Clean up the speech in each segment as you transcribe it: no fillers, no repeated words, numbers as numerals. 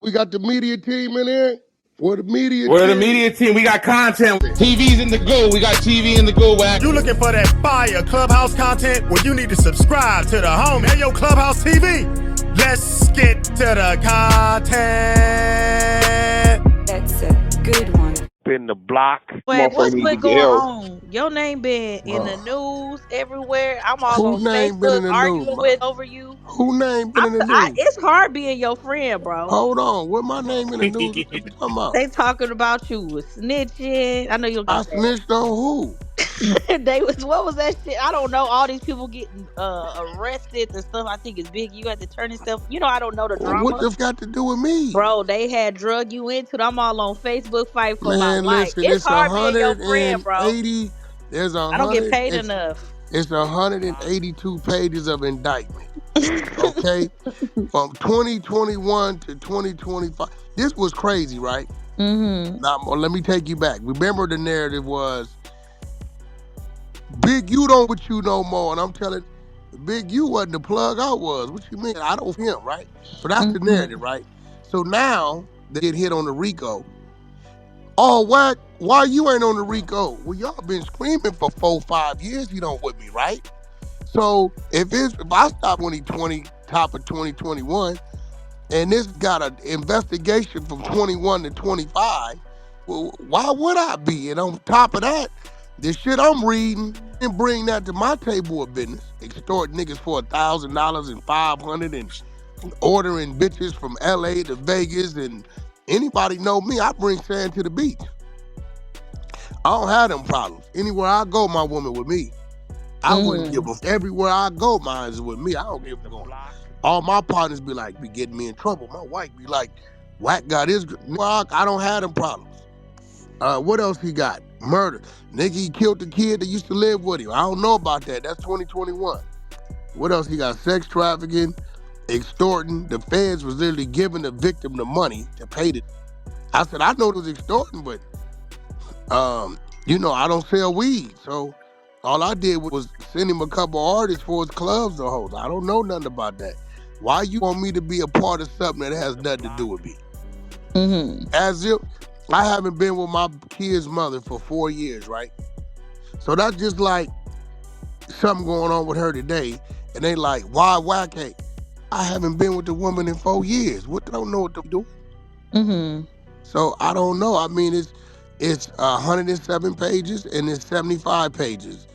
We got the media team in here. We're the media We're the team. media team. We got content. TV's in the go. We got TV in the go, Wack. You looking for that fire Clubhouse content? Well, you need to subscribe to the home. Hey, yo, Clubhouse TV. Let's get to the content. That's a good one. Been the block. Wait, what's been going Yo, on? Your name been in the news everywhere. I'm all Who on name been in Facebook the news? arguing with over you. Who name been in the news? It's hard being your friend, bro. Hold on. What my name in the news? What you talking about? They talking about you with snitching. I know you'll I get snitched on who? they was what was that shit? I don't know. All these people getting arrested and stuff. I think it's big. You had to turn yourself. You know, I don't know the drama. What this got to do with me? Bro, they had drug you into it. I'm all on Facebook fight for my Man, life. listen, It's hard being your friend, bro. 180. There's I don't get paid enough. It's 182 pages of indictment. Okay? From 2021 to 2025. This was crazy, right? Mm-hmm. Now, let me take you back. Remember the narrative was, Big U don't with you no more. And I'm telling Big U wasn't the plug I was. What you mean? I don't him, right? So that's the narrative, right? So now they get hit on the RICO. Oh, Wack, why you ain't on the RICO? Well, y'all been screaming for 4-5 years you don't with me, right? So if I stop 2020, top of 2021, and this got an investigation from 21 to 25, well, why would I be? And on top of that, the shit I'm reading and bring that to my table of business. Extort niggas for $1,000 and $500 and ordering bitches from LA to Vegas, and anybody know me, I bring sand to the beach. I don't have them problems. Anywhere I go, my woman with me. I wouldn't give a everywhere I go, mine is with me. I don't give a fuck. All my partners be like, be getting me in trouble. My wife be like, Wack got his. I don't have them problems. What else he got? Murder. Nigga, he killed the kid that used to live with him. I don't know about that. That's 2021. What else he got? Sex trafficking, extorting. The feds was literally giving the victim the money to pay it. I said, I know it was extorting, but I don't sell weed. So all I did was send him a couple artists for his clubs to host. I don't know nothing about that. Why you want me to be a part of something that has nothing to do with me? Mm-hmm. As if I haven't been with my kid's mother for 4 years, right? So that's just like something going on with her today. And they like, why Wack? Hey, I haven't been with the woman in 4 years. What, don't know what to do? Mm-hmm. So I don't know. I mean, it's 107 pages and it's 75 pages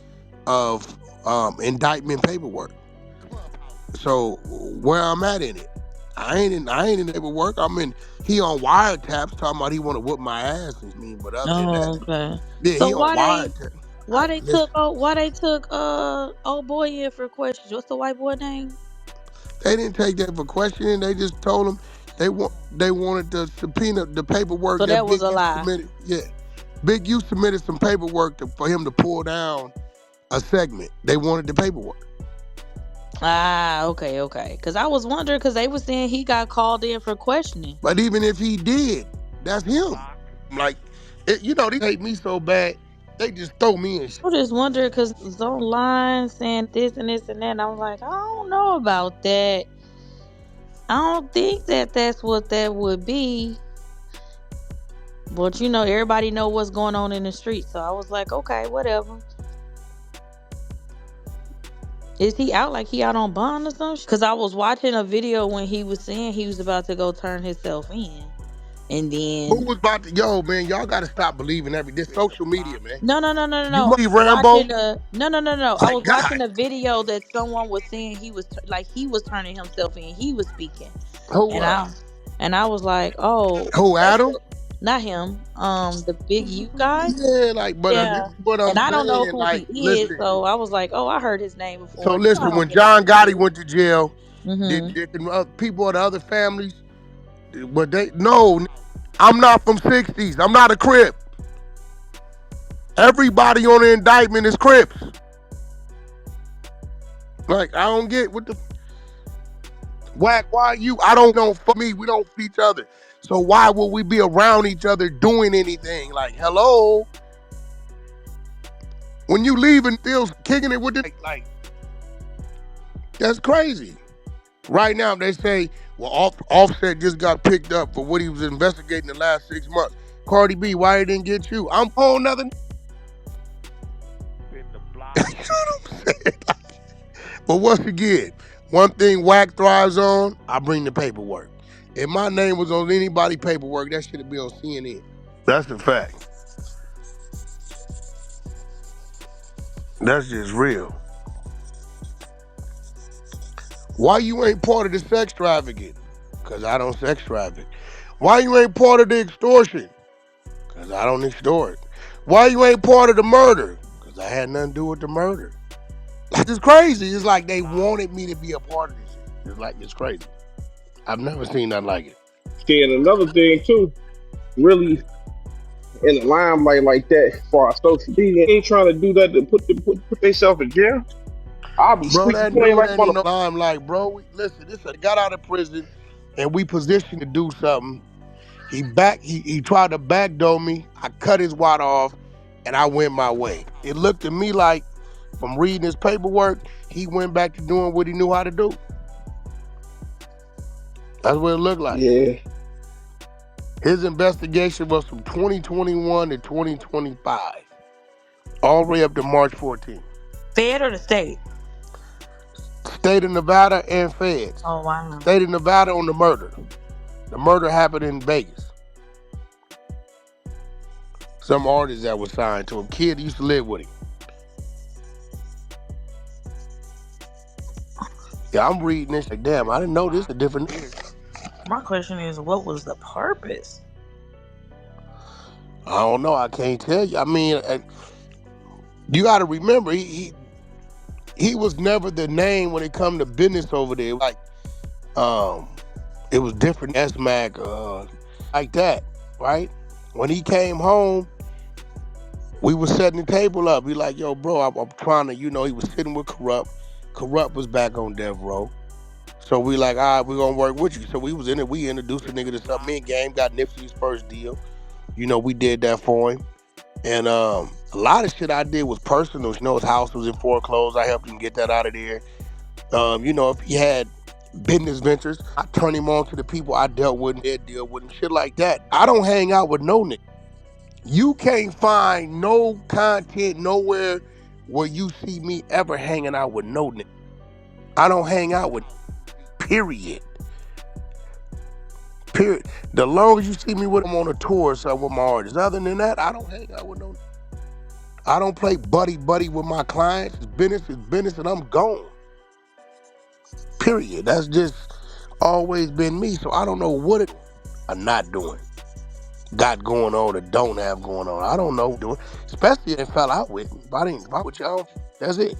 of indictment paperwork. So where I'm at in it, I ain't in the paperwork. He on wiretaps talking about he want to whoop my ass. But other than that, Okay. yeah, So he on wiretaps. why they took old boy in for questions? What's the white boy name? They didn't take that for questioning. They just told him they wanted to subpoena the paperwork. So that was Big a U lie. submitted. Yeah, Big U submitted some paperwork for him to pull down a segment. They wanted the paperwork. Ah, okay. Because I was wondering, because they were saying he got called in for questioning. But even if he did, that's him. Like, they hate me so bad, they just throw me in shit. I just wondering, because it was online saying this and this and that, and I was like, I don't know about that. I don't think that's what that would be. But everybody know what's going on in the street, so I was like, okay, whatever. Is he out? Like he out on bond or something? Because I was watching a video when he was saying he was about to go turn himself in. And then... Who was about to... Yo, man, y'all got to stop believing this social media, man. No. You believe Rambo? No. I was watching a video that someone was saying he was turning himself in. He was speaking. And I was like, oh... Who, Adam? Not him. The Big U guy. Yeah, like, but yeah. And I don't know who he is, so I was like, oh, I heard his name before. So listen, when John Gotti went to jail, did people of the other families, but I'm not from 60s. I'm not a Crip. Everybody on the indictment is Crips. Like, I don't get what the... Wack, why you? I don't know. For me, we don't for each other. So why would we be around each other doing anything? Like, hello? When you leave and still kicking it with the... Like, that's crazy. Right now, they say, well, Offset just got picked up for what he was investigating the last 6 months. Cardi B, why he didn't get you? I'm a whole nother. You know what I'm saying? But once again, one thing Wack thrives on, I bring the paperwork. If my name was on anybody's paperwork, that should be on CNN. That's the fact. That's just real. Why you ain't part of the sex trafficking? Because I don't sex traffic. Why you ain't part of the extortion? Because I don't extort. Why you ain't part of the murder? Because I had nothing to do with the murder. Like, it's crazy. It's like they wanted me to be a part of this shit. It's like, it's crazy. I've never seen nothing like it. See, and another thing too, really in the limelight like that for our social media, ain't trying to do that to put themselves in jail. I'll be Bro, squeaky that clean dude like ain't in mother. no limelight, bro. Listen, this got out of prison and we positioned to do something. He tried to backdoor me. I cut his water off and I went my way. It looked to me like from reading his paperwork, he went back to doing what he knew how to do. That's what it looked like. Yeah, His investigation was from 2021 to 2025, all the way up to March 14th. Fed or the state? State of Nevada and feds. Oh wow. State of Nevada on the murder. The murder happened in Vegas. Some artist that was signed to him. Kid used to live with him. Yeah, I'm reading this like, damn, I didn't know this a different. My question is, what was the purpose? I don't know. I can't tell you. I mean, you got to remember, he was never the name when it come to business over there. Like, it was different. S-Mac, like that, right? When he came home, we was setting the table up. He like, yo, bro, I'm trying to, he was sitting with Corrupt. Corrupt was back on death row. So we like, all right, we're going to work with you. So we was in it. We introduced the nigga to something. Me and Game got Nipsey's first deal. We did that for him. And a lot of shit I did was personal. His house was in foreclosed. I helped him get that out of there. If he had business ventures, I turn him on to the people I dealt with and they'd deal with him. Shit like that. I don't hang out with no nigga. You can't find no content nowhere where you see me ever hanging out with no nigga. I don't hang out with period. Period. The longest you see me with them on a tour or something with my artists. Other than that, I don't hang out with no. I don't play buddy with my clients. It's business, and I'm gone. Period. That's just always been me. So I don't know what I'm not doing. Got going on or don't have going on. I don't know what I'm doing. Especially if they fell out with me. If I didn't with y'all, that's it.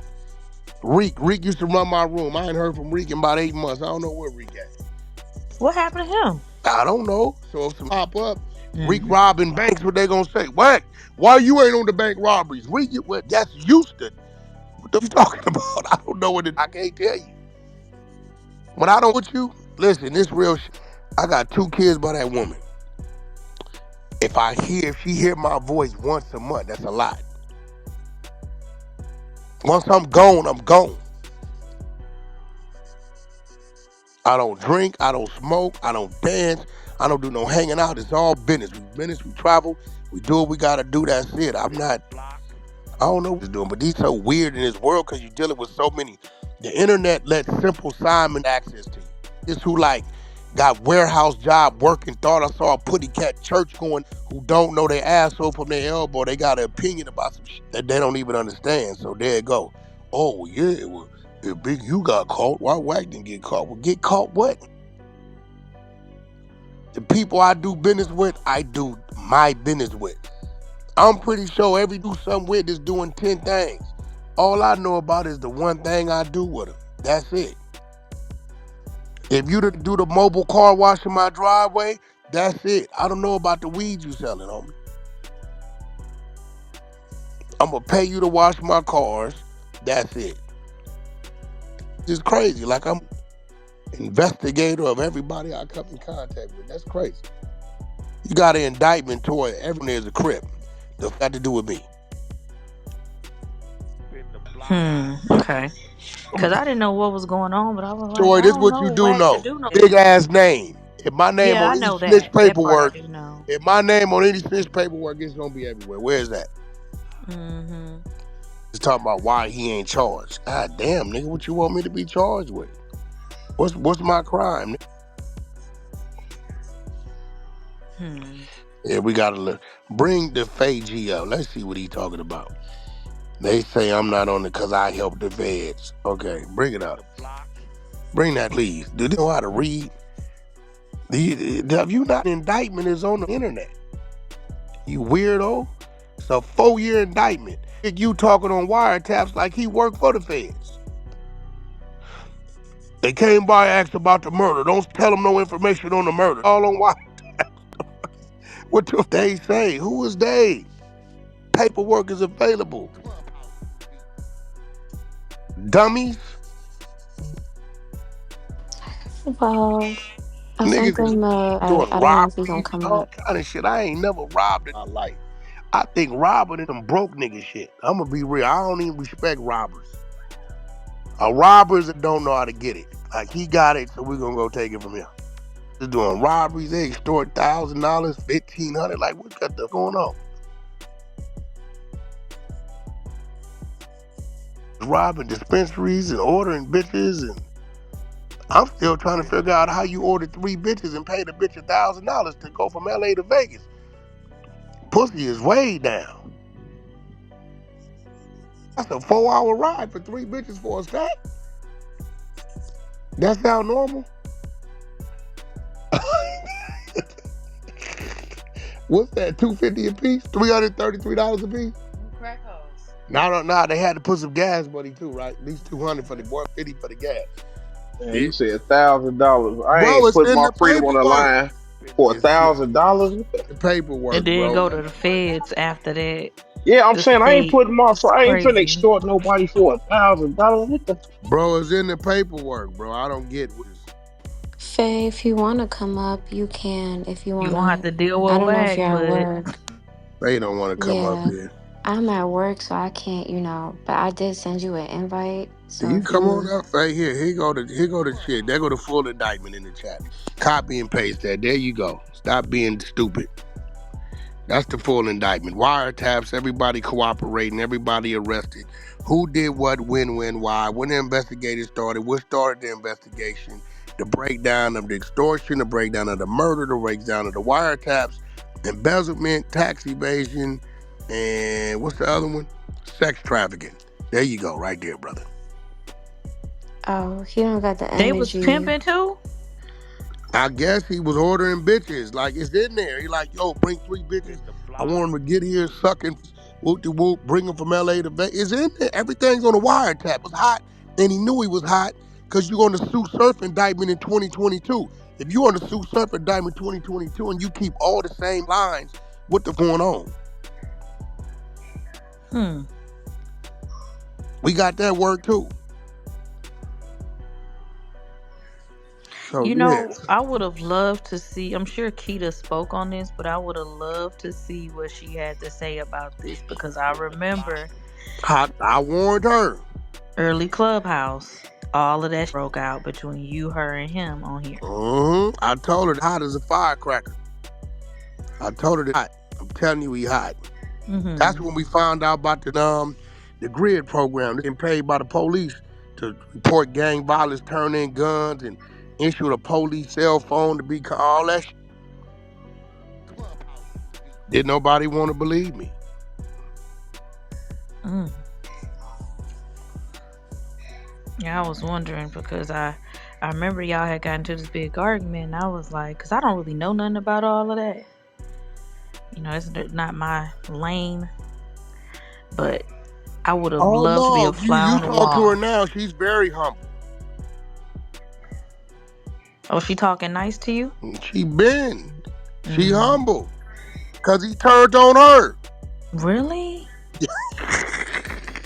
Reek used to run my room. I ain't heard from Reek in about 8 months. I don't know where Reek at. What happened to him? I don't know. So if some pop up, Reek robbing banks, what they gonna say? Wack, why you ain't on the bank robberies? Reek, that's Houston. What the you talking about? I don't know I can't tell you. When I don't with you, listen, this real shit. I got 2 kids by that woman. If she hear my voice once a month, that's a lot. Once I'm gone, I'm gone. I don't drink, I don't smoke, I don't dance, I don't do no hanging out. It's all business. We travel, we do what we gotta do, that's it. I don't know what he's doing, but he's so weird in this world because you're dealing with so many. The internet lets Simple Simon access to you. It's who like got warehouse job working, thought I saw a putty cat church going, who don't know their asshole from their elbow. They got an opinion about some shit that they don't even understand. So there it go. Oh yeah, well, if Big U got caught, why Wack didn't get caught? Well, get caught what? The people I do business with, I do my business with. I'm pretty sure every do something with is doing 10 things. All I know about is the one thing I do with them. That's it. If you do the mobile car wash in my driveway, that's it. I don't know about the weed you selling on me. I'm gonna pay you to wash my cars. That's it. It's crazy. Like I'm investigator of everybody I come in contact with. That's crazy. You got an indictment toward everyone is a crip. That got to do with me. Okay. Because I didn't know what was going on, but I was like, Joy, I this don't what know you if do Wack should know. do no Big that. ass name. If my name Yeah, on I any know snitch that. That part I paperwork, do know. if my name on any snitch paperwork, it's gonna be everywhere. Where is that? Mm-hmm. It's talking about why he ain't charged. God damn, nigga, what you want me to be charged with? What's my crime? Yeah, we gotta bring the Fag up. Let's see what he talking about. They say I'm not on it because I helped the feds. Okay, bring it up. Bring that, please. Do they know how to read? Have you not? Indictment is on the internet. You weirdo. It's a 4-year indictment. You talking on wiretaps like he worked for the feds. They came by and asked about the murder. Don't tell them no information on the murder. All on wire. What the they say? Who is they? Paperwork is available. Dummies. Well, I sent Niggas is them. doing I don't know if he's gonna robberies, come all up. kind of shit. I ain't never robbed in my life. I think robbing is some broke nigga shit. I'm gonna be real. I don't even respect robbers. Robbers that don't know how to get it. Like he got it, so we're gonna go take it from him. They're doing robberies. They extort $1,000, 1,500. Like what the going on? Robbing dispensaries and ordering bitches, and I'm still trying to figure out how you order 3 bitches and pay the bitch $1,000 to go from LA to Vegas. Pussy is way down. That's a 4-hour ride for 3 bitches for a stack. That sound normal? What's that? $250 a piece? $333 a piece? Crack house. No, they had to put some gas money too, right? At least $200 for the $150 for the gas. Man, Yeah. you said $1,000. I Bro, ain't it's put in my the freedom on the paperwork. line for It's in $1,000. the And paperwork, then bro. go to the feds after that. Yeah, I'm The saying I ain't state. putting my. It's I ain't finna crazy. extort nobody for $1,000. What the? Bro, it's in the paperwork, bro. I don't get this. Faye, if you want to come up, you can. If you You want gonna have to, to deal I with don't know if Wack, you're at but work. They don't want to come up Yeah, here. I'm at work, so I can't. But I did send you an invite. So You if come on you, up right here. Here go the shit. There go the full indictment in the chat. Copy and paste that. There you go. Stop being stupid. That's the full indictment. Wiretaps, everybody cooperating, everybody arrested. Who did what, when, why, when the investigation started, what started the investigation, the breakdown of the extortion, the breakdown of the murder, the breakdown of the wiretaps, embezzlement, tax evasion, and what's the other one? Sex trafficking. There you go, right there, brother. oh, he don't got the they was energy. pimping too. I guess he was ordering bitches. Like it's in there. He like, yo, bring 3 bitches. I want him to get here sucking whoop de whoop, bring him from LA to Vegas. It's in there. Everything's on the wiretap. It's hot. And he knew he was hot because you're on the Sue Surf indictment in 2022. If you're on the Sue Surf indictment 2022 and you keep all the same lines, what the going on? We got that work too. So You yeah. know, I would have loved to see. I'm sure Keita spoke on this, but I would have loved to see what she had to say about this because I remember I warned her. early Clubhouse, all of that broke out between you, her, and him on here. I told her hot as a firecracker. I told her that hot. I'm telling you he hot. That's when we found out about the grid program. They're getting paid by the police to report gang violence, turn in guns, and issue the police cell phone to be all that shit. Did nobody want to believe me? Mm. Yeah, I was wondering because I remember y'all had gotten into this big argument, and I was like, because I don't really know nothing about all of that. You know, it's not my lane, but I would have Oh loved to be a no, fly you on the talk to her wall. now. She's very humble. Oh, she talking nice to you? She been. She Mm. humble. Cause he turned on her. Really? I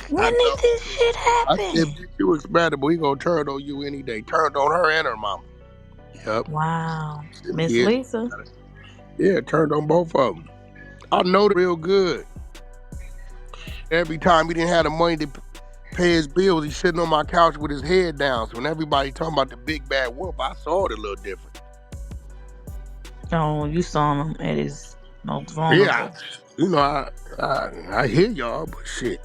When did told this her. shit I said, happen? bitch, you expandable. He gonna turn on you any day. Turned on her and her mama. Yep. Wow. Miss Yeah. Lisa. Yeah, turned on both of them. I know that real good. Every time he didn't have the money to pay his bills. He's sitting on my couch with his head down. So when everybody talking about the big bad wolf, I saw it a little different. Oh, you saw him at his most Yeah, vulnerable. you know, I hear y'all, but shit.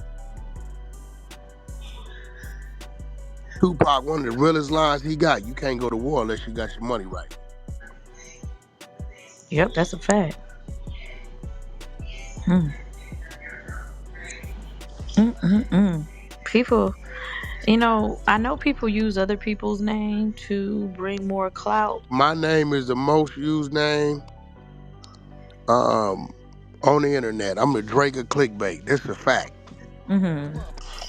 Tupac, one of the realest lines he got, you can't go to war unless you got your money right. Yep, that's a fact. Hmm. Mm-mm-mm. People, I know people use other people's name to bring more clout. My name is the most used name on the internet. I'm the Drake of clickbait. This is a fact. Mm-hmm.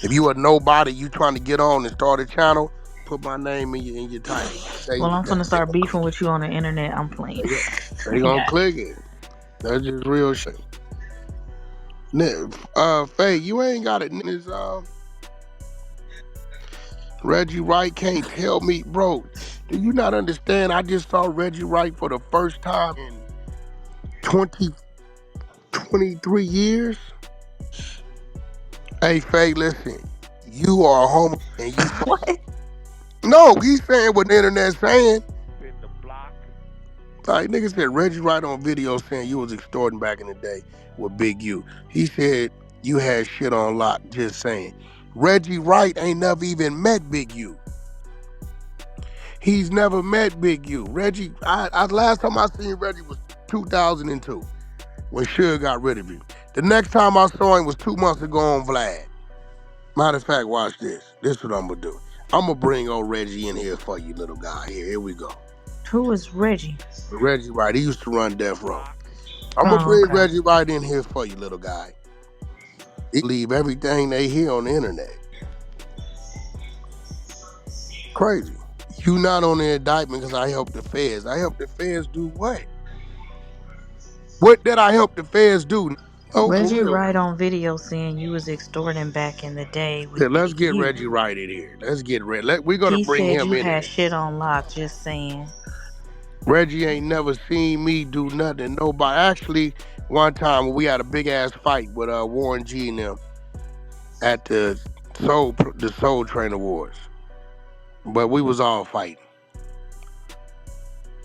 If you a nobody, you trying to get on and start a channel, put my name in your title. Say Well, I'm that finna they start gonna beefing click with you on the internet. I'm it. playing. They gonna Yeah. click it. That's just real shit. Faye, you ain't got it. Is Reggie Wright can't tell me, bro. Do you not understand? I just saw Reggie Wright for the first time in 20, 23 years. Hey, Faye, listen. You are a homo, and you. What? No, he's saying what the internet's saying. In the block. Like niggas said Reggie Wright on video saying you was extorting back in the day with Big U. He said you had shit on lock, just saying. Reggie Wright ain't never even met Big U. He's never met Big U. Reggie, I last time I seen Reggie was 2002 when Suge got rid of him. The next time I saw him was 2 months ago on Vlad. Matter of fact, watch this. This is what I'm gonna do. I'm gonna bring old Reggie in here for you, little guy. Here we go. Who is Reggie? Reggie Wright, he used to run Death Row. I'm gonna Oh, bring okay. Reggie right in here for you, little guy. He believe everything they hear on the internet. Crazy. You not on the indictment because I helped the feds. I helped the feds do what? What did I help the feds do? Oh, for Reggie real. Wright on video saying you was extorting back in the day Yeah, with let's Big get U. Reggie right in here. Let's get Reggie. We're gonna He bring said him you in had here. shit on lock, just saying. Reggie ain't never seen me do nothing. Nobody. Actually, one time we had a big ass fight with Warren G and them at the Soul Train Awards. But we was all fighting.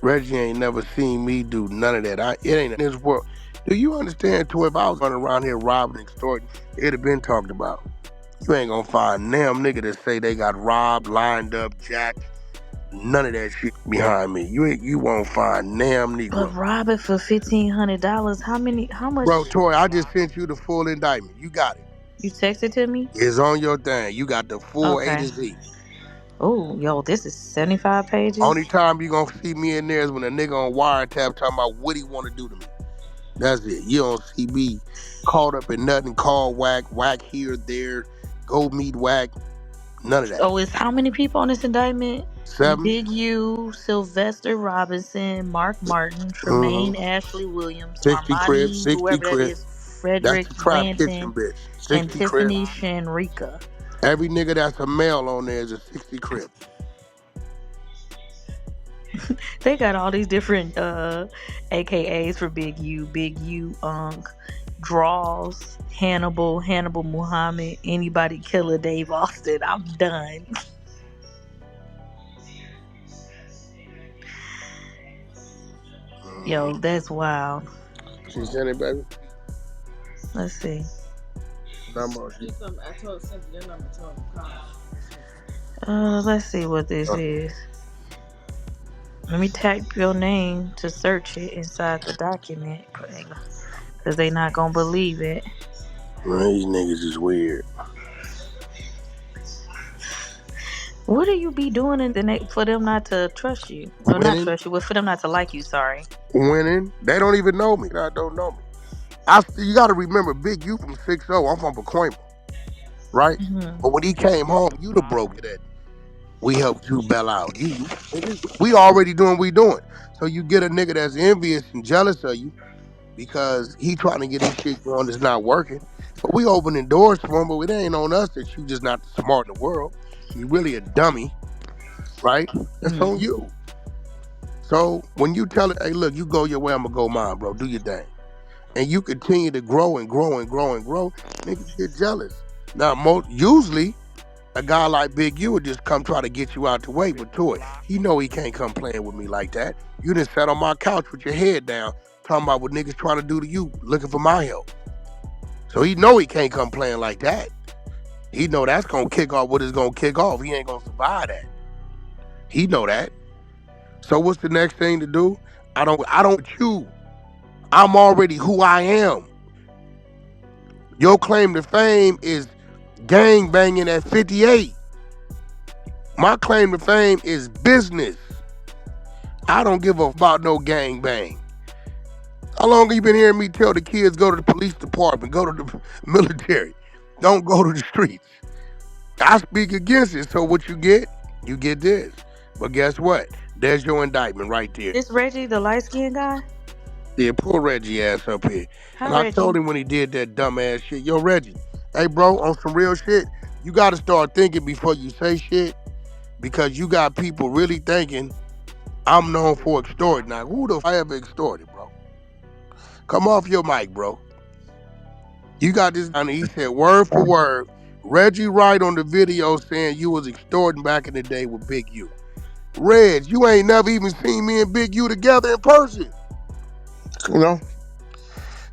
Reggie ain't never seen me do none of that. It ain't in this world. Do you understand, too? If I was running around here robbing and extorting, it'd have been talked about. You ain't gonna find damn nigga that say they got robbed, lined up, jacked, none of that shit behind me. You won't find damn But Negro. robbing for $1,500, how much Bro, Toy, I just sent you the full indictment. You got it. you texted to me? It's on your thing. You got the full A Okay. to Z. Oh, yo, this is 75 Only pages. time you gonna see me in there is when a nigga on wiretap talking about what he wanna do to me. That's it. You don't see me caught up in nothing called whack here, there, go meet whack, none of that. Oh, it's how many people on this indictment? 7? Big U, Sylvester Robinson, Mark Martin, Mm-hmm. Tremaine Ashley Williams, 60 Crips, Armani, 60 whoever that Crips. is, That's Frederick the trap kitchen Blanton, bitch. and 60 Crips. Tiffany Shanrika. Every nigga that's a male on there is a 60 Crip. They got all these different AKAs for Big U, Draws, Hannibal Muhammad, anybody killer Dave Austin. I'm done. Mm-hmm. Yo, that's wild. She sent it, baby. Let's see. Number. Let's see what this is. Let me type your name to search it inside the document, cause they not gonna believe it. Man, these niggas is weird. What do you be doing for them not to trust you? Or not Winning, trust you, but for them not to like you, sorry. winning. They don't even know me. They don't know me. You got to remember, Big U from 6-0. I'm from Pacoima, right? Hmm. But when he came home, you the broke that we helped you bail out. We already doing what we doing. So you get a nigga that's envious and jealous of you because he trying to get his shit going that's not working. But we opening doors for him, but it ain't on us that you just not the smart in the world. You really a dummy, right? That's on Hmm. you. So when you tell it, hey, look, you go your way, I'm gonna go mine, bro. Do your thing. And you continue to grow and grow and grow and grow, niggas get jealous. Now, usually, A guy like Big U would just come try to get you out the way, but to it, he know he can't come playing with me like that. You done sat on my couch with your head down, talking about what niggas trying to do to you, looking for my help. So he know he can't come playing like that. He know that's gonna kick off what it's gonna kick off. He ain't gonna survive that. He know that. So what's the next thing to do? I don't you. I'm already who I am. Your claim to fame is gang banging at 58. My claim to fame is business. I don't give a about no gang bang. How long have you been hearing me tell the kids go to the police department, go to the military, don't go to the streets? I speak against it. So what you get this. But guess what? There's your indictment right there. This Reggie, the light skinned guy? Yeah, pull Reggie ass up here. Hi, And I told Reggie. him when he did that dumb ass shit, yo, Reggie, hey, bro, on some real shit, you got to start thinking before you say shit because you got people really thinking I'm known for extorting. Now, who the f I ever extorted, bro? Come off your mic, bro. You got this, and he said word for word, Reggie Wright on the video saying you was extorting back in the day with Big U. Reg, you ain't never even seen me and Big U together in person. No.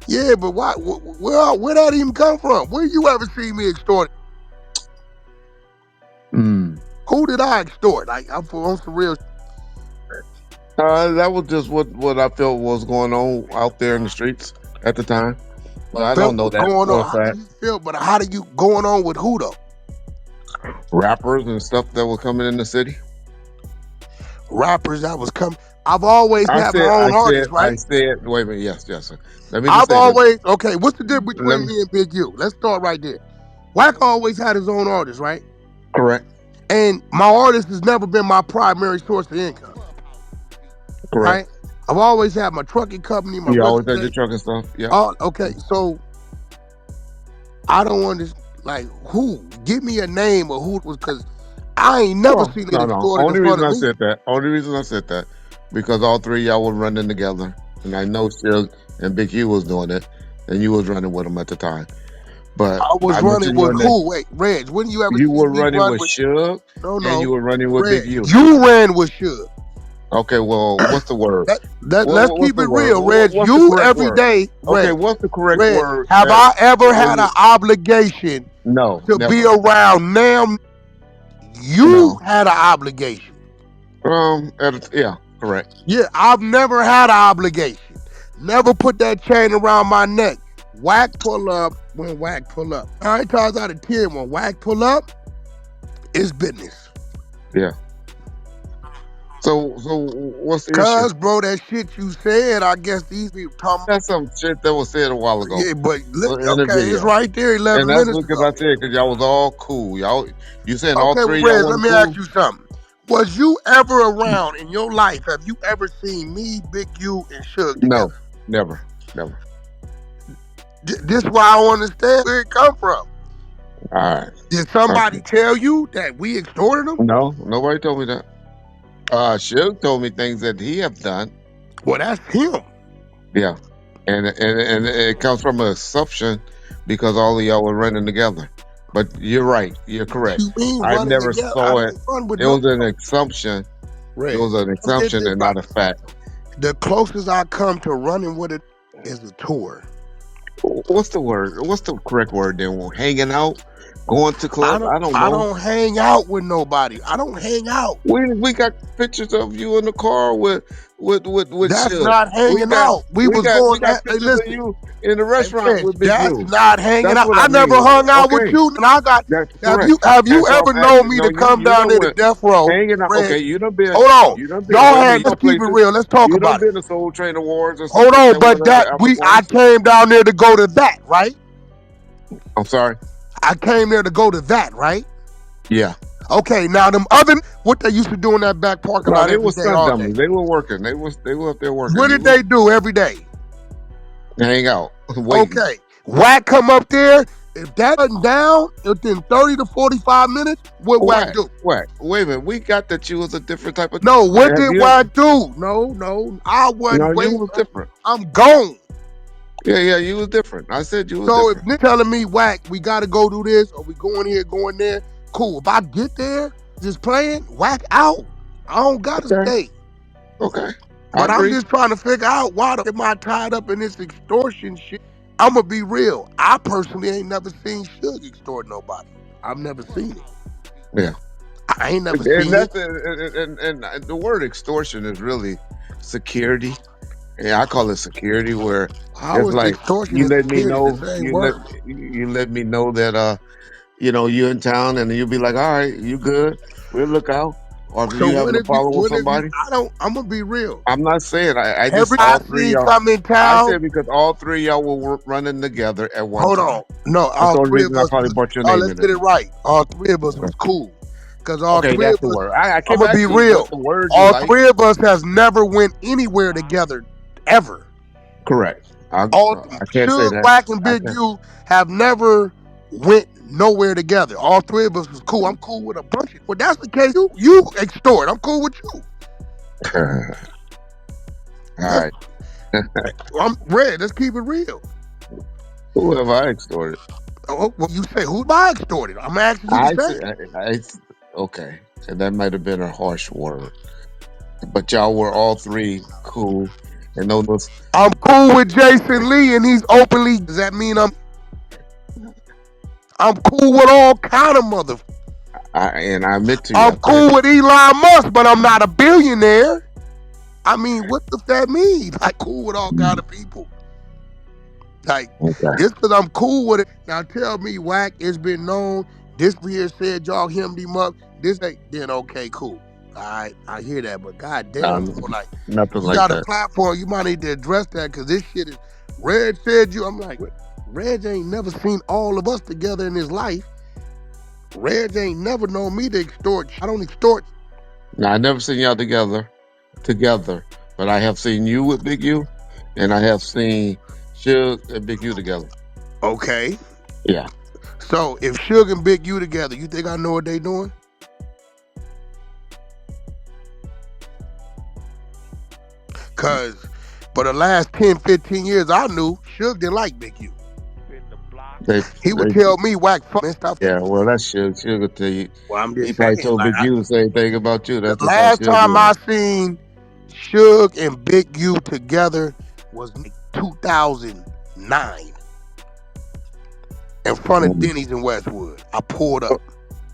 Yeah, but why? Where that even come from? Where you ever see me extort? Who did I extort? Like I'm on some real. That was just what I felt was going on out there in the streets at the time. But I don't Felt know what's that going for a on. How do fact. you feel? But how do you going on with who though? Rappers and stuff that were coming in the city. Rappers that was coming. I've always had my own artists, I right? said. Wait a minute. Yes, yes. Sir. Let me just I've say this. always okay. What's the difference Let between me, me and Big U? Let's start right there. Wack always had his own artists, right? correct. And my artist has never been my primary source of income, Correct. right? I've always had my trucking company, my You real always had your estate. truck and stuff. Yeah. All okay. So I don't understand. Like who? Give me a name of who it was, because I ain't never Well, seen it no, no. extorted in Only front reason of I me. said that. Only reason I said that because all three of y'all were running together, and I know Suge and Big U was doing it, and you was running with them at the time. But I was I running mentioned your with name. who? Wait, Reg, when you ever You see were me running run with with? Suge, No, and no. you were running with Reg, Big U. you ran with Suge. Okay, well, what's the word? Let's What's keep the it word? real, Reg. What's the You correct every word? day, Okay, Reg. what's the correct Reg, word have that I ever when had an you? obligation No, to be never. around them? You No. had an obligation. Yeah, correct. Yeah, I've never had an obligation. Never put that chain around my neck. Whack pull up when Whack pull up. 9 times out of 10, when Whack pull up, it's business. Yeah. So what's the issue? Cause bro, that shit you said, I guess these people talking. That's some shit that was said a while ago Yeah, but in the okay, it's video. right there, And 11 that's minutes because ago. I said, because y'all was all cool. You saying all Okay, well, three of y'all Reg, let wasn't me ask cool? you something. Was you ever around in your life? Have you ever seen me, Big U, and Suge No, together? never, never. This is why I don't understand where it come from. All right. Did somebody Okay. tell you that we extorted them? No, nobody told me that. Suge told me things that he have done. Well, that's him. Yeah. And it comes from an assumption because all of y'all were running together. But you're right. You're What correct. you mean I running never together? I saw it. don't run with It was an nobody. assumption. It Reg, was an let's get assumption this and right. not a fact. The closest I come to running with it is a tour. What's the word? What's the correct word then? Well, hanging out, going to I club. don't I don't I know. don't hang out with nobody. I don't hang out. We got pictures of you in the car with That's Suge. not hanging out. We was We going got hey, pictures of listen. you in the Hey restaurant Reg, with Big that's U. not hanging That's out. what I I never mean. hung out with Okay, you. And I got that's correct. have And you so ever I'm known asking. me No, to come you down know there to what? death row, Hanging out. Reg? Okay, Hold on. you done been. Y'all Wait a minute. had let's Some keep it places. real. Let's talk You done about it. been to Soul Train Awards or Hold something like on, that. One but of the that I ones. came down there to go to that, right? I'm sorry. I came there to go to that, right? Yeah. Okay, now them other what they used to do in that back parking No, lot they every were day, stunt all day. dummies. They were working. They were up there working. What You did was they do every day? hang out, waiting. Okay, Whack come up there. If that wasn't down within 30 to 45 minutes, what Whack What? do? What? Wait a minute. We got that you was a different type of. No, what Have did you ever? Whack do? No, I No, wasn't you waiting. was different. I'm gone. Yeah, you was different. I said you was So if different. Nick telling me, Whack, we gotta go do this, or we going here, going there, cool. If I get there, just playing, whack out. I don't gotta Okay. stay. Okay. I But I'm agree. just trying to figure out why am I tied up in this extortion shit. I'ma be real. I personally ain't never seen Suge extort nobody. I've never seen it. Yeah. I ain't never And seen it. that's and the word extortion is really security. Yeah, I call it security, where How it's is like extortion you and let me security the know, same word? you let me know that you're in town, and you'll be like, all right, you good? We'll look out. Or if So you having to follow when have you somebody, I'm gonna be real. I'm not saying I just Every all I three of seen y'all. come in I town, said because all three of y'all were running together at one hold time. on. No, That's all the only three of reason I us probably was, brought your oh, name let's in get it. it right. All three of us Okay. was cool. Cause all Okay, three that's of the us, word. I I'm came gonna back be to you. That's real. the word you All like. three of us has never went anywhere together ever. Correct. All I can't say Suge, that. Wack, and I Big can't. U have never went nowhere together. All three of us was cool. I'm cool with a bunch of. Well, that's the case. You extort. I'm cool with you. All Let's. right. I'm red. Let's keep it real. Who have I extorted? Oh, well, you say who I extorted? I'm asking you the I said, same. okay, and that might have been a harsh word, but y'all were all three cool, and those, I'm cool with Jason Lee, and he's openly. Does that mean I'm cool with all kind of mother. and I admit to you, I'm I said cool with Elon Musk, but I'm not a billionaire. I mean, what does that mean? Like, cool with all kind mm, of people. Like, okay, just because I'm cool with it. Now, tell me, Wack, it's been known. This here said y'all hemmed him up. This ain't, then okay, cool. All right, I hear that. But goddamn, um, bro, like, nothing you like got a that. platform, you might need to address that because this shit is, Red said you. I'm like, Red ain't never seen all of us together in his life. Red ain't never known me to extort. I don't extort. Now I never seen y'all together, but I have seen you with Big U, and I have seen Suge and Big U together. Okay. Yeah, So if Suge and Big U together, you think I know what they doing? Cause for the last 10, 15 years, I knew Suge didn't like Big U. they He would they tell me whack fuck and stuff. yeah. Well, that's Suge. Suge will tell you. Well, I'm He just probably saying, told like Big U the same thing about you. the That's just how last Suge time is. I seen Suge and Big U together was like 2009 in front of Mm. Denny's in Westwood. I pulled up.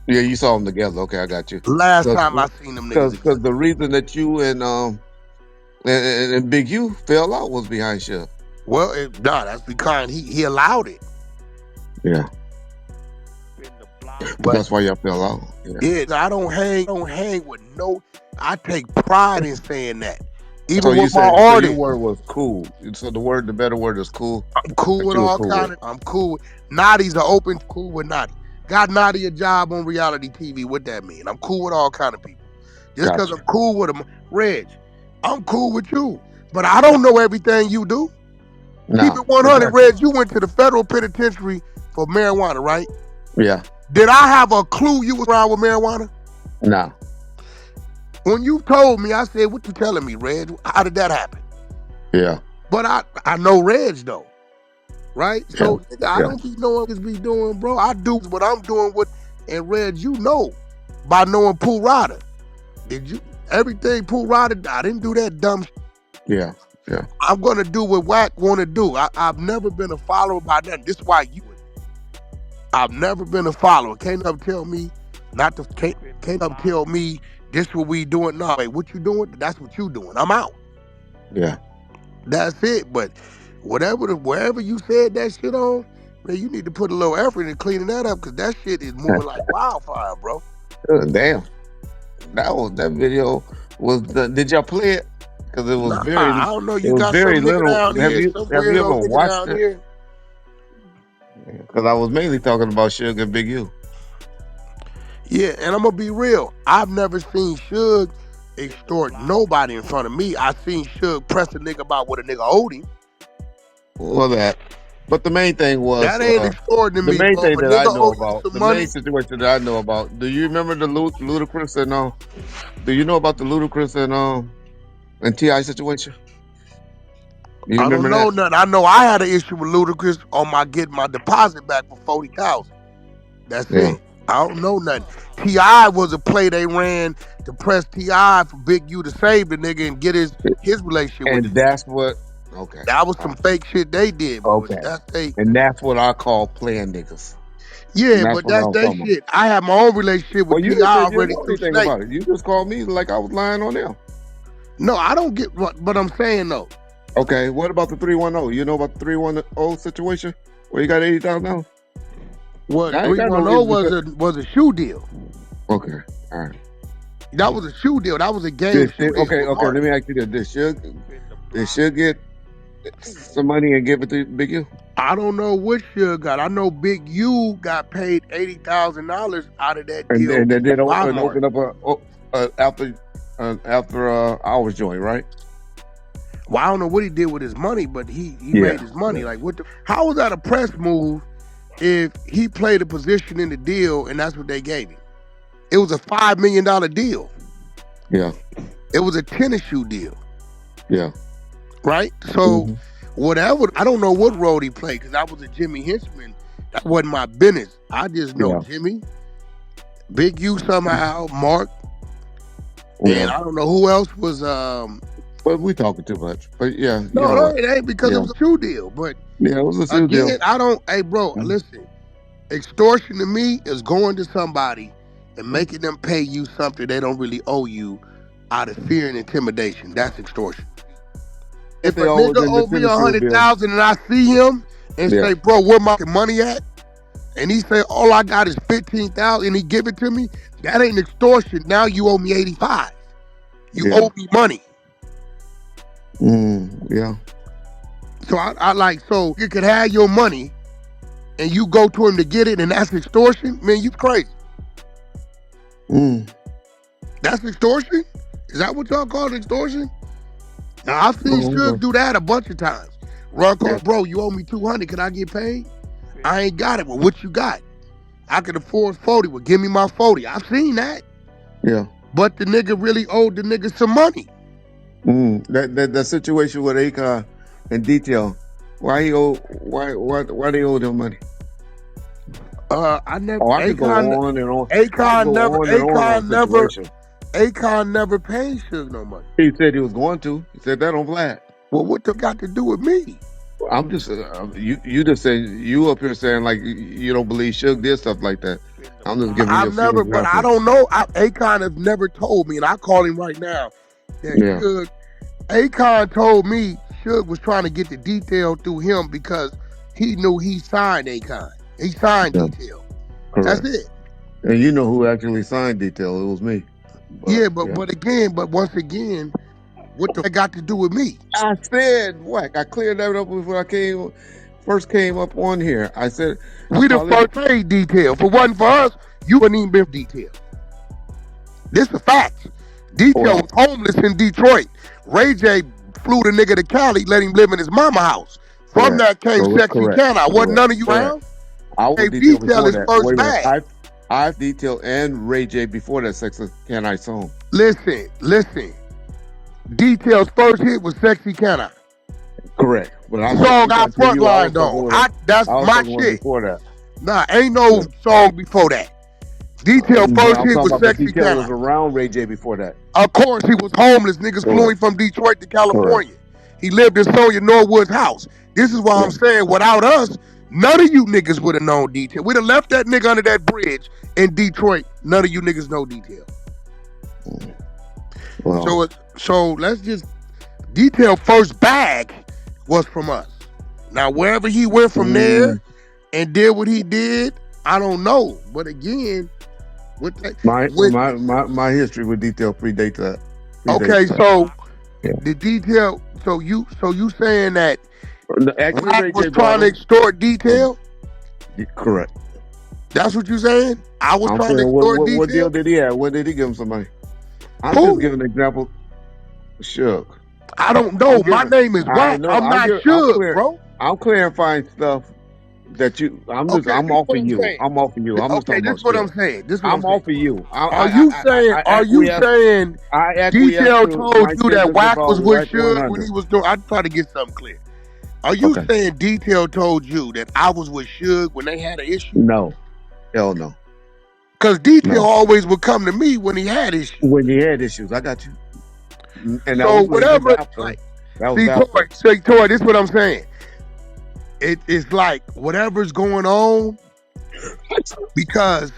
Yeah, you saw them together. Okay, I got you. Last Because time I seen them niggas because together. the reason that you and Big U fell out was behind Suge. Well, nah, that's because he allowed it. Yeah, But that's why y'all fell out. Yeah. yeah, I don't hang with no. I take pride in saying that. So Even you with my said so your artists, word was cool. So the better word is cool. I'm cool That with you were all cool kind with. of. I'm cool with Nadi's are open. Cool with Nadi. Got Nadi a job on reality TV. What that mean? I'm cool with all kind of people. Just because Gotcha. I'm cool with them, Reg, I'm cool with you. But I don't know everything you do. Keep No, it 100, exactly. Reg. You went to the federal penitentiary for marijuana, right? Yeah. Did I have a clue you was around with marijuana? No. When you told me, I said, "What you telling me, Reg? How did that happen?" Yeah. But I know Reg though, right? Yeah. So nigga, I Yeah. don't be knowing what be doing, bro. I do what I'm doing with, and Reg, you know, by knowing Pooh Rider. Did you everything Pooh Rider? I didn't do that dumb. Yeah. Yeah. I'm gonna do what Wack want to do. I've never been a follower by nothing. This is why you. I've never been a follower. Can't never tell me not to. Can't never tell me this what we doing. No, wait, what you doing? That's what you doing. I'm out. Yeah. That's it. But wherever you said that shit on, man, you need to put a little effort in cleaning that up because that shit is moving like wildfire, bro. Damn. That video was. Did y'all play it? Because Nah, I don't know. It You was got very some nigga little. down here, some Have you weirdo ever nigga watched down it? here. Because I was mainly talking about Suge and Big U. Yeah, and I'm gonna be real. I've never seen Suge extort nobody in front of me. I seen Suge press a nigga about what a nigga owed him. Well, that. But the main thing was That ain't extorting to the me, main bro. If thing a that I nigga know owe you about some the main money, situation that I know about. Do you remember the Ludacris and Do you know about the Ludacris and Ti situation? Do you I don't remember know that? nothing. I know I had an issue with Ludacris on my getting my deposit back for 40,000. That's Yeah. it. I don't know nothing. T.I. was a play they ran to press T.I. for Big U to save the nigga and get his relationship with And the nigga. that's what. Okay. That was All some right. fake shit they did, but Okay. that's they. And that's what I call playing niggas. And Yeah, that's but what I that's was they talking about. shit. I have my own relationship Well, with you T.I. just said you didn't already know through anything Snake. about it. You just called me like I was lying on them. No, I don't get what I'm saying though. Okay. What about the 310? You know about the 310 situation where you got $80,000? What I ain't got no 310 reason to say. was a shoe deal. Okay. All right. That was a shoe deal. That was a game shoe deal Okay. with Okay. Mark. Let me ask you this: Did Suge get some money and give it to Big U? I don't know what Suge got. I know Big U got paid $80,000 out of that And deal then did by and Mark. open up after hours joint, right? Well, I don't know what he did with his money, but he Yeah. made his money. Like what? How was that a press move if he played a position in the deal and that's what they gave him? It was a $5 million deal. Yeah. It was a tennis shoe deal, Yeah. right? So Mm-hmm. whatever. I don't know what role he played because I was a Jimmy henchman. That wasn't my business. I just know Yeah. Jimmy, Big U somehow, Mark, Yeah. and I don't know who else was. But we talking too much. But yeah, you No, know no, what? it ain't because it Yeah. was a shoe deal. But Yeah, it was a shoe again, deal. I don't. Hey, bro, Mhm. listen. Extortion to me is going to somebody and making them pay you something they don't really owe you out of fear and intimidation. That's extortion. If If they a always nigga in the owe me tennis shoe bill. 100,000 and I see him and Yeah. say, bro, where my money at? And he say, all I got is 15,000 and he give it to me, that ain't extortion. Now you owe me 85. You Yeah. owe me money. Yeah. So I like, so you could have your money and you go to him to get it and that's extortion? Man, you crazy. Mm. That's extortion? Is that what y'all call extortion? Now I've seen Suge do that a bunch of times. Run call, Yeah. bro, you owe me 200. Can I get paid? I ain't got it. Well, what you got? I can afford 40. Well, give me my 40. I've seen that. Yeah. But the nigga really owed the nigga some money. That situation with Akon in detail. Why they owe them money? I never. Oh, I could go on and on. I could Akon go never. on and on situation. Akon never paid Suge no money. He said he was going to. He said that on Vlad. Well, what the got to do with me? I'm just you just saying you up here saying like you don't believe Suge did stuff like that. I'm just giving you a I've few never, but I examples. don't know. Akon has never told me, and I call him right now. That Yeah. Suge, Akon told me Suge was trying to get the detail through him because he knew he signed Akon. He signed Yeah. detail. Correct. That's it. And you know who actually signed detail? It was me. But once again, what the got to do with me? I said Wack. I cleared that up before I first came up on here. I said We the first paid detail. If it wasn't for us, you wouldn't even been detail. This is a fact. Detail was homeless in Detroit. Ray J flew the nigga to Cali, let him live in his mama house. From that came Sexy Can I. Wasn't none of you around? I was Detail before his that. first Wait a minute. bag. I've detailed and Ray J before that Sexy Can I song. Listen. Detail's first hit was Sexy Can I. Correct. But I song I frontlined on. That's my shit. Before that. Nah, ain't no song before that. Detail first hit was Sexy Detail Can was I. around Ray J before that. Of course, he was homeless. Niggas flew him from Detroit to California. He lived in Sonya Norwood's house. This is why I'm saying, without us, none of you niggas would have known Detail. We'd have left that nigga under that bridge in Detroit. None of you niggas know Detail. Wow. So let's just Detail first bag was from us. Now wherever he went from there and did what he did, I don't know. But again, with that, my history with Detail predates that. The Detail. So you saying that Wack was trying to extort Detail? Correct. That's what you saying? I was trying to extort Detail. What deal did he have? What did he give him some money? I'm just giving an example. Suge. I don't know. My name is Wack. I'm not Suge, bro. I'm clarifying stuff that you. I'm offering you. I'm offering you. I'm just talking about. This is what I'm saying. I'm offering you. Are you saying Detail told you that Wack was with Suge when he was doing? I'm trying to get something clear. Are you saying Detail told you that I was with Suge when they had an issue? No. Hell no. Cause Detail No. always would come to me when he had issues. When he had issues, I got you. And that So was even whatever, after. like, That was see, after. Toy, this is what I'm saying. It's like whatever's going on, because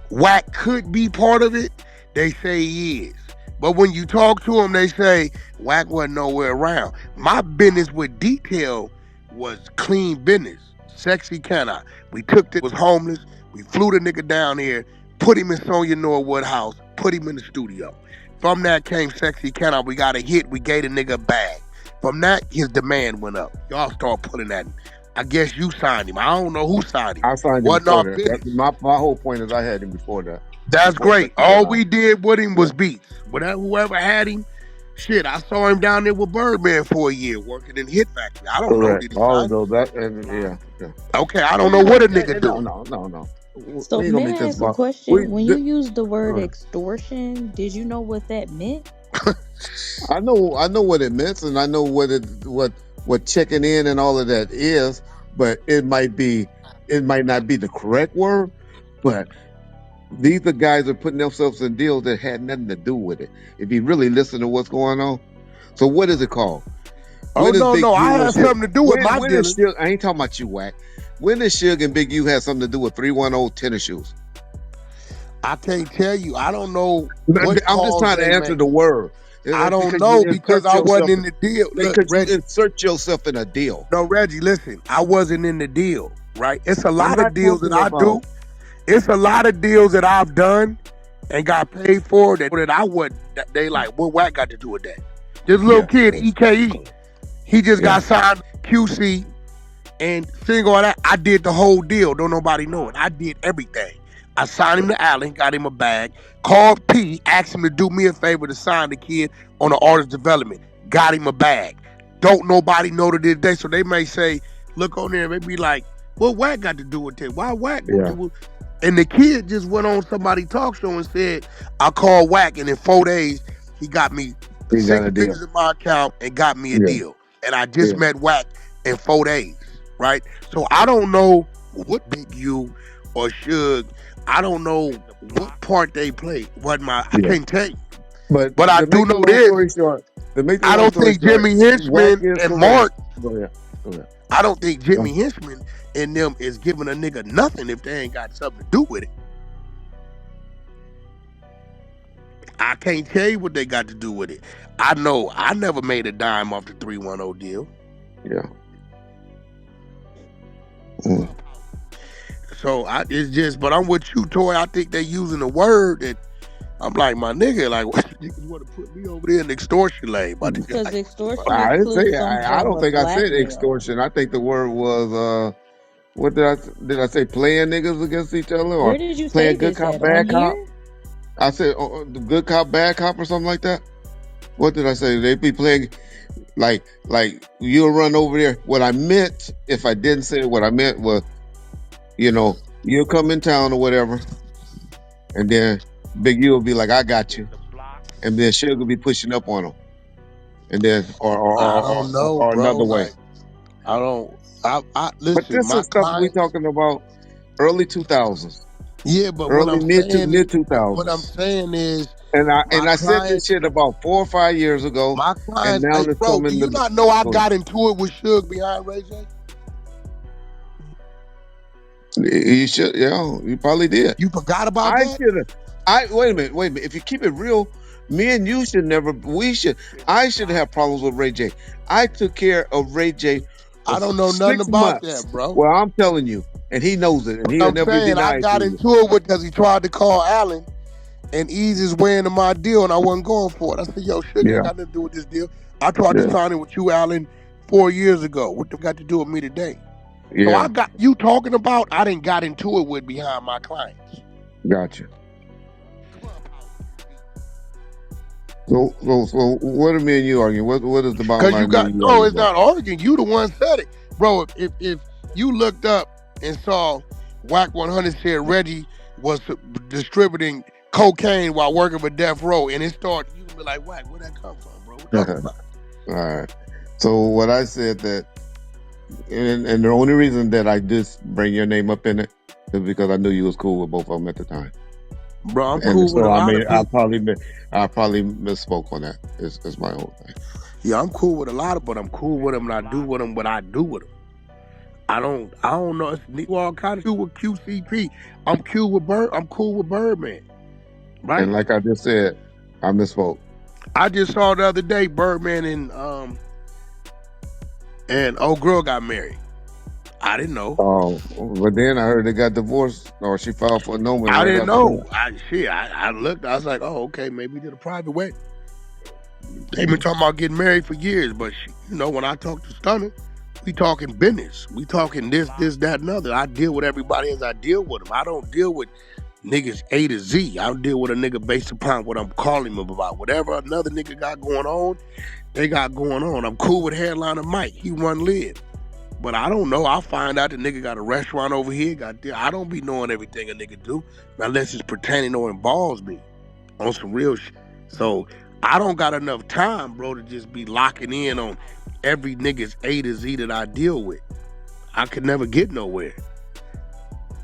Wack could be part of it, they say he is. But when you talk to him, they say Wack wasn't nowhere around. My business with Detail was clean business. Sexy can I? We took was homeless. We flew the nigga down here, put him in Sonya Norwood house, put him in the studio. From that came Sexy Can I? We got a hit. We gave the nigga a bag. From that, his demand went up. Y'all start putting that. I guess you signed him. I don't know who signed him. I signed him Wasn't before our that. business. My whole point is I had him before that. That's Before great. Sexy All Can I. we did with him was BEATZ. Whoever had him, shit, I saw him down there with Birdman for a year working in Hit Factory. I don't know. Correct. Did he All of sign? those. That and yeah. Okay, I don't know what a nigga No, do. no. So We don't may make I this ask a about. question? When you used the word Uh, extortion, did you know what that meant? I know what it meant, and I know what checking in and all of that is, but it might not be the correct word, but these are guys that are putting themselves in deals that had nothing to do with it. If you really listen to what's going on, so what is it called? Oh When is Big no, I U and had Suge? something to do with my When is dealings. Suge? I ain't talking about you, Wack. When is Suge and Big U had something to do with 310 tennis shoes? I can't tell you. I don't know I'm what just calls trying to they answer make. the word. I don't Because know you because insert I wasn't yourself in the deal. Look, because you Reggie. insert yourself in a deal. No, Reggie, listen. I wasn't in the deal, right? It's a I'm lot of not deals that talking I do. about It's a lot of deals that I've done and got paid for that I would. They like, what Wack got to do with that? This little kid, EKE, he just got signed QC and seeing all that. I did the whole deal. Don't nobody know it. I did everything. I signed him to Allen, got him a bag. Called P, asked him to do me a favor to sign the kid on the artist development. Got him a bag. Don't nobody know to this day. So they may say, look on there, they be like, what Wack got to do with it? Why Wack? And the kid just went on somebody talk show and said, I called Wack, and in 4 days, he got me he got 6 a deal. figures in my account and got me a Yeah, deal. And I just yeah. met Wack in 4 days, right? So I don't know what Big U or Suge, I don't know what part they play. I can't tell you. But But I to do make the know long this. story short, I don't think Jimmy Wack Hinchman is and correct. Mark, Go ahead. Go ahead. I don't think Jimmy Hinchman and them is giving a nigga nothing if they ain't got something to do with it. I can't tell you what they got to do with it. I know I never made a dime off the 310 deal. Yeah. Mm. So it's just, but I'm with you, Toy. I think they using a word that I'm like, my nigga, like, what you niggas want to put me over there in the extortion lane? My nigga, Because like, extortion I didn't includes say. some I form don't of think I said blackmail. extortion. I think the word was what did I say? Playing niggas against each other or Where did you say playing good this cop at? On bad cop? here? I said the good cop bad cop or something like that. What did I say? They be playing like you'll run over there. What I meant, if I didn't say what I meant was, you'll come in town or whatever, and then Big U will be like, I got you, and then Suge will be pushing up on him, and then I don't know, or bro. another way. Like, I don't. I But listen. this My is stuff we clients. talking about early 2000s, Yeah, but what early I'm saying is, mid 2000s. my And I said this clients. shit about 4 or 5 years ago, My and clients. now Hey, it's bro, do coming you to. not know I got into it with Suge behind Ray J? You should, you probably did. You forgot about I that? should have. Wait a minute. If you keep it real, me and you should never. I should have problems with Ray J. I took care of Ray J for I don't know nothing 6 about months. that, bro. Well, I'm telling you, and he knows it, and he'll I'm never saying I deny it to got you. into it because he tried to call Allen and ease his way into my deal, and I wasn't going for it. I said, yo, Suge ain't Yeah, got nothing to do with this deal. I tried to yeah, sign it with you, Allen, 4 years ago. What got to do with me today? So I yeah. got you talking about I didn't got into it with behind my clients. Gotcha. So what are me and you arguing? What is the bottom Because you line? Me got, and you no, arguing it's about? not arguing. You the one said it. Bro, if you looked up and saw Wack 100 said Reggie was distributing cocaine while working for Death Row, and it started, you would be like, Wack, where'd that come from, bro? What talking about? All right. So what I said that, and the only reason that I just bring your name up in it is because I knew you was cool with both of them at the time. Bro, I'm And cool with a so I lot mean, of people. I probably misspoke on that. Is my whole thing. Yeah, I'm cool with a lot of, but I'm cool with them and I do with them what I do with them. I don't know. It's all kind of cool with QCP. I'm cool with Birdman, right? And like I just said, I misspoke. I just saw the other day Birdman and old girl got married. I didn't know. But then I heard they got divorced, or she filed for annulment I right didn't after that. know. I looked. I was like, oh, okay, maybe we did a private wedding. They've been talking about getting married for years, but when I talk to Stunner, we talking business. We talking this, that, and other. I deal with everybody as I deal with them. I don't deal with niggas A to Z. I deal with a nigga based upon what I'm calling him about. Whatever another nigga got going on, they got going on. I'm cool with Headliner Mike. He run Live. But I don't know. I'll find out the nigga got a restaurant over here. I don't be knowing everything a nigga do unless it's pertaining or involves me on some real shit. So I don't got enough time, bro, to just be locking in on every nigga's A to Z that I deal with. I could never get nowhere.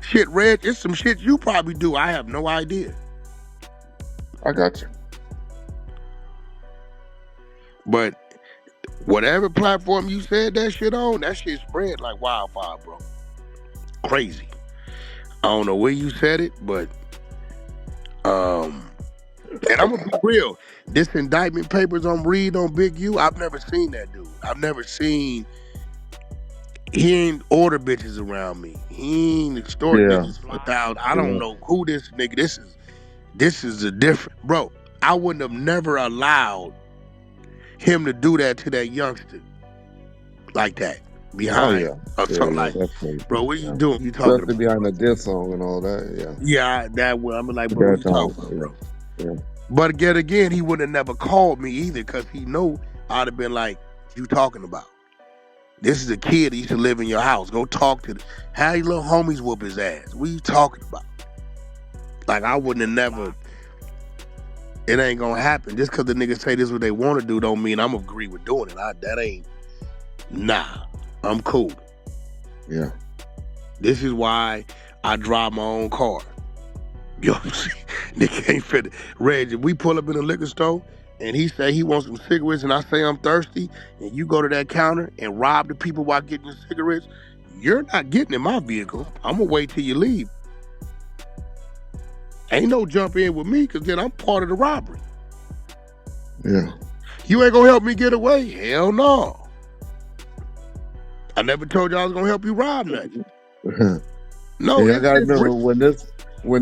Shit, Reg, it's some shit you probably do. I have no idea. I got you. But whatever platform you said that shit on, that shit spread like wildfire, bro. Crazy. I don't know where you said it, but and I'm gonna be real. This indictment papers I'm reading on Big U, I've never seen that dude. I've never seen. He ain't order bitches around me. He ain't extort niggas for $1,000. I don't know who this nigga. This is a different bro. I wouldn't have never allowed him to do that to that youngster like that behind or something like. Definitely. Bro, what are you doing? You talking Especially about? behind the diss song and all that. Yeah, that way. I'm like, bro, what you talking about, bro? Yeah. But yet again, he would have never called me either because he know I'd have been like, you talking about? This is a kid that used to live in your house. Go talk to how your little homies whoop his ass. What are you talking about? Like, I wouldn't have never. It ain't gonna happen. Just because the niggas say this is what they want to do don't mean I'm agree with doing it. That ain't. Nah, I'm cool. Yeah. This is why I drive my own car. Yo, nigga ain't fit. Reg, if we pull up in a liquor store and he say he wants some cigarettes and I say I'm thirsty and you go to that counter and rob the people while getting your cigarettes, you're not getting in my vehicle. I'm gonna wait till you leave. Ain't no jump in with me because then I'm part of the robbery. Yeah. You ain't gonna help me get away? Hell no. I never told you I was gonna help you rob nothing. No, I gotta remember when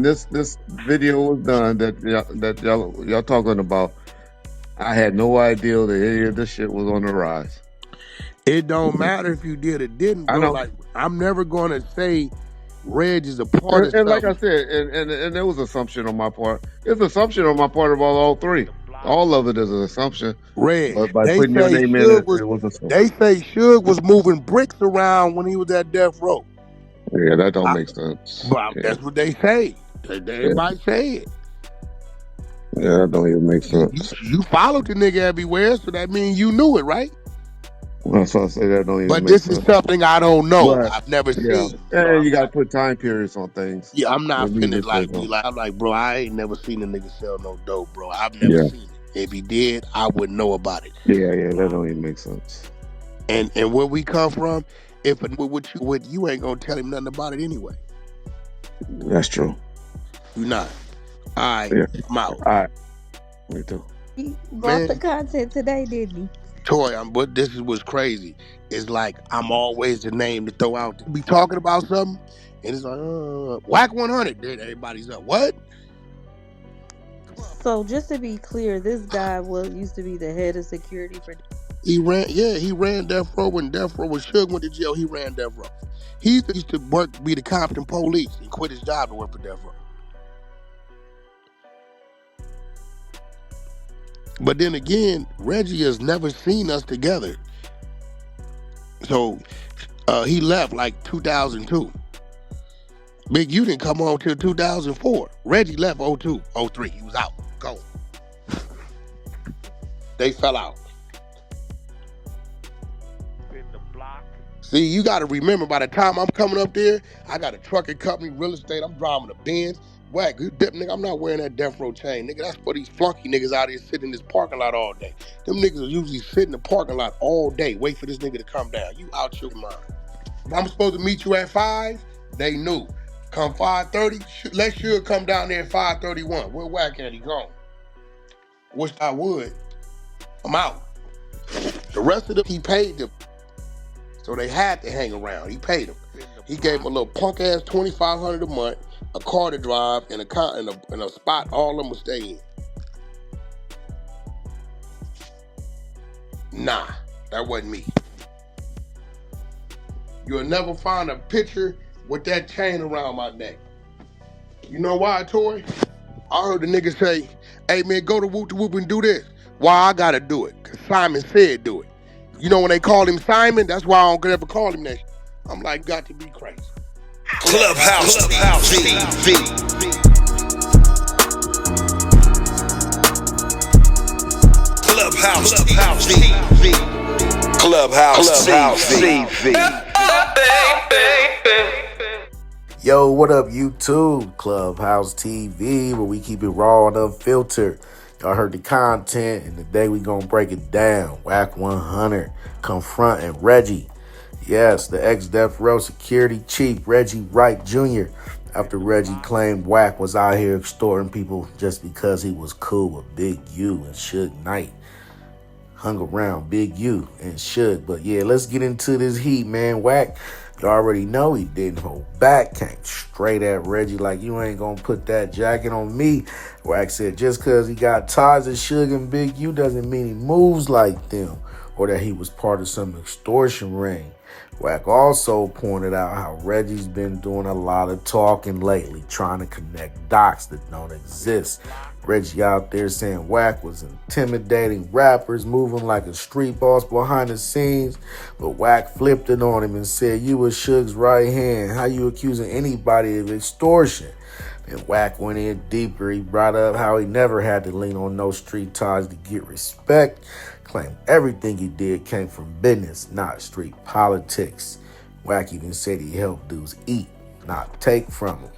this video was done that y'all talking about. I had no idea that any of this shit was on the rise. It don't matter if you did or didn't, bro. Like, I'm never gonna say Reg is a part of and like something. I said, and there was assumption on my part. It's assumption on my part of all three. All of it is an assumption. Reg, But by they putting your say name in it, it was assumption. they say Suge was moving bricks around when he was at death row. Yeah, that don't make sense. But that's what they say. Everybody say it. Yeah, that don't even make sense. You followed the nigga everywhere, so that means you knew it, right? That's why I say that don't even make sense. But this is something I don't know. I've never seen. And you got to put time periods on things. Yeah, I'm not finna I'm like, bro, I ain't never seen a nigga sell no dope, bro. I've never seen it. If he did, I wouldn't know about it. Yeah, that don't even make sense. And where we come from, if with you ain't gonna tell him nothing about it anyway. That's true. You not. All right, I'm out. All right. Me too. He brought the content today, didn't he? Toy, but this is what's crazy. It's like I'm always the name to throw out. Be talking about something, and it's like, Wack 100. Then everybody's up. What? So just to be clear, this guy used to be the head of security for. He ran Death Row when Death Row was Suge went to jail. He ran Death Row. He used to be the Compton police and quit his job to work for Death Row. But then again, Reggie has never seen us together. So he left like 2002. Big U didn't come on till 2004. Reggie left 02, 03. He was out. Gone. They fell out. See, you got to remember, by the time I'm coming up there, I got a trucking company, real estate. I'm driving a Benz. Wack, you dip, nigga, I'm not wearing that death row chain. Nigga, that's for these flunky niggas out here sitting in this parking lot all day. Them niggas will usually sit in the parking lot all day, wait for this nigga to come down. You out your mind. If I'm supposed to meet you at 5, they knew. Come 5:30, let Suge come down there at 5:31. Where Wack ENT? He gone. Wish I would. I'm out. The rest of them, he paid them. So they had to hang around. He paid them. He gave them a little punk ass $2,500 a month, a car to drive, and a spot all of them would stay in. Nah, that wasn't me. You'll never find a picture with that chain around my neck. You know why, Tori? I heard the nigga say, hey man, go to Whoop to Whoop and do this. Why I gotta do it? Cause Simon said do it. You know when they call him Simon, that's why I don't ever call him that. I'm like, got to be crazy. Clubhouse TV. Clubhouse TV. Clubhouse TV. Yo, what up, YouTube? Clubhouse TV, where we keep it raw and unfiltered. Y'all heard the content, and today we gonna break it down. Wack 100, Confronting Reggie. Yes, the ex-Death Row security chief, Reggie Wright Jr., after Reggie claimed Wack was out here extorting people just because he was cool with Big U and Suge Knight. Hung around Big U and Suge. But yeah, let's get into this heat, man. Wack, you already know he didn't hold back. Came straight at Reggie like, you ain't gonna put that jacket on me. Wack said just because he got ties to Suge and Big U doesn't mean he moves like them or that he was part of some extortion ring. Wack also pointed out how Reggie's been doing a lot of talking lately, trying to connect dots that don't exist. Reggie out there saying Wack was intimidating rappers, moving like a street boss behind the scenes, but Wack flipped it on him and said, you was Suge's right hand. How you accusing anybody of extortion? And Wack went in deeper. He brought up how he never had to lean on no street ties to get respect. Claimed everything he did came from business, not street politics. Wack even said he helped dudes eat, not take from them.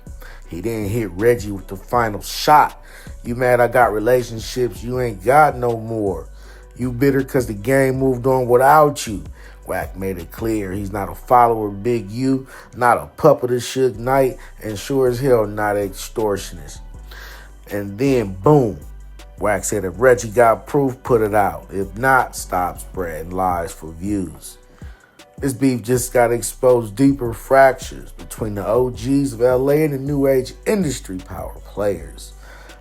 He didn't hit Reggie with the final shot. You mad I got relationships, you ain't got no more. You bitter because the game moved on without you. Wack made it clear he's not a follower of Big U, not a puppet of Suge Knight, and sure as hell not an extortionist. And then, boom, Wack said if Reggie got proof, put it out. If not, stop spreading lies for views. This beef just got exposed deeper fractures between the OGs of LA and the new age industry power players.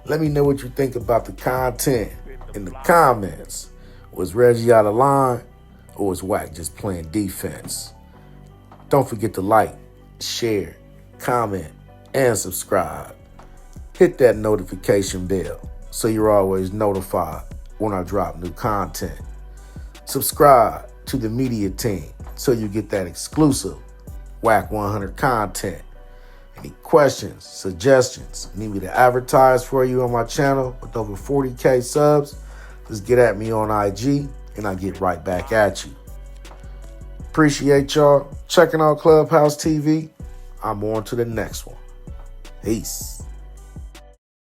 Let me know what you think about the content in the comments. Was Reggie out of line, or was Wack just playing defense? Don't forget to like, share, comment, and subscribe. Hit that notification bell so you're always notified when I drop new content. Subscribe to the media team so you get that exclusive Wack 100 content. Any questions, suggestions, need me to advertise for you on my channel with over 40K subs, just get at me on IG and I'll get right back at you. Appreciate y'all checking out Clubhouse TV. I'm on to the next one. Peace.